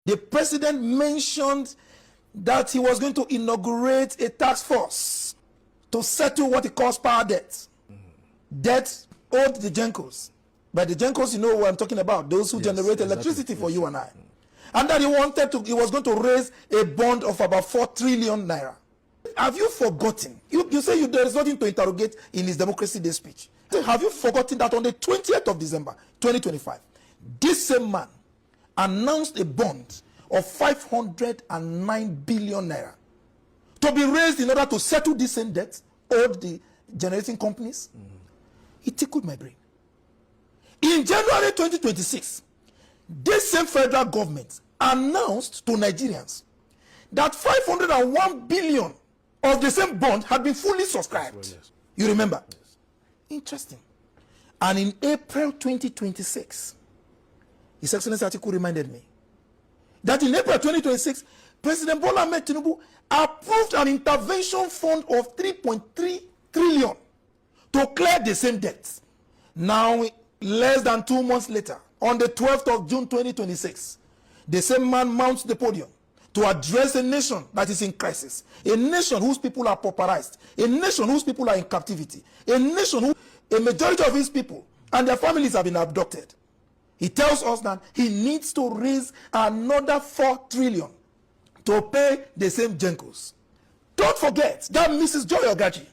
The president mentioned that he was going to inaugurate a task force to settle what he calls power debt. Debt owed the Gencos. By the Gencos, you know what I'm talking about, those who generate electricity for you and I. And that he was going to raise a bond of about 4 trillion naira. Have you forgotten? You say there is nothing to interrogate in his Democracy Day speech. Have you forgotten that on the 20th of December, 2025, this same man announced a bond of 509 billion naira to be raised in order to settle this same debt owed the generating companies? It tickled my brain. In January 2026, this same federal government announced to Nigerians that 501 billion of the same bond had been fully subscribed. Well, yes. You remember? Yes. Interesting. And in April 2026, His Excellency Atiku reminded me that in April 2026, President Bola Ahmed Tinubu approved an intervention fund of 3.3 trillion to clear the same debts. Now, less than 2 months later, on the 12th of June 2026, the same man mounts the podium to address a nation that is in crisis, a nation whose people are pauperized, a nation whose people are in captivity, a nation who a majority of his people and their families have been abducted. He tells us that he needs to raise another 4 trillion to pay the same Gencos. Don't forget that Mrs. Joy Ogaji,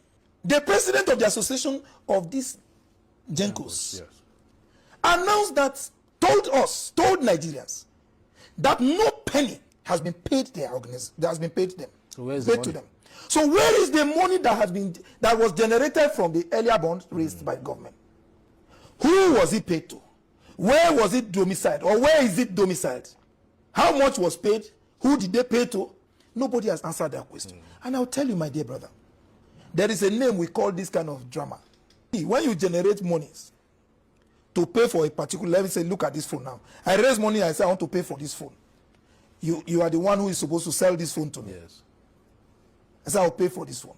the president of the association of these Gencos, yes, announced that, told Nigerians that no penny has been paid their organization, that has been paid them. So where is the money? To them. So where is the money that was generated from the earlier bond raised by the government? Who was it paid to? Where was it domiciled? Or where is it domiciled? How much was paid? Who did they pay to? Nobody has answered that question. And I'll tell you, my dear brother, there is a name we call this kind of drama. When you generate monies to pay for a particular, let me say, look at this phone now. I raise money, I say I want to pay for this phone. You are the one who is supposed to sell this phone to me. Yes. I say I'll pay for this phone.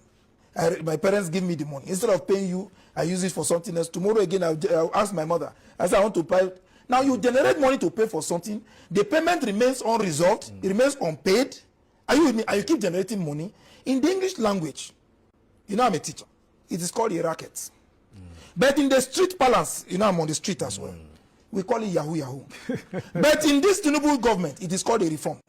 My parents give me the money. Instead of paying you, I use it for something else. Tomorrow again, I'll ask my mother. I say I want to pay. Now you generate money to pay for something. The payment remains unresolved. It remains unpaid. Are you with me? And you keep generating money. In the English language, you know I'm a teacher. It is called a racket. But in the street parlance, you know I'm on the street as well. We call it Yahoo Yahoo. But in this Tinubu government, it is called a reform.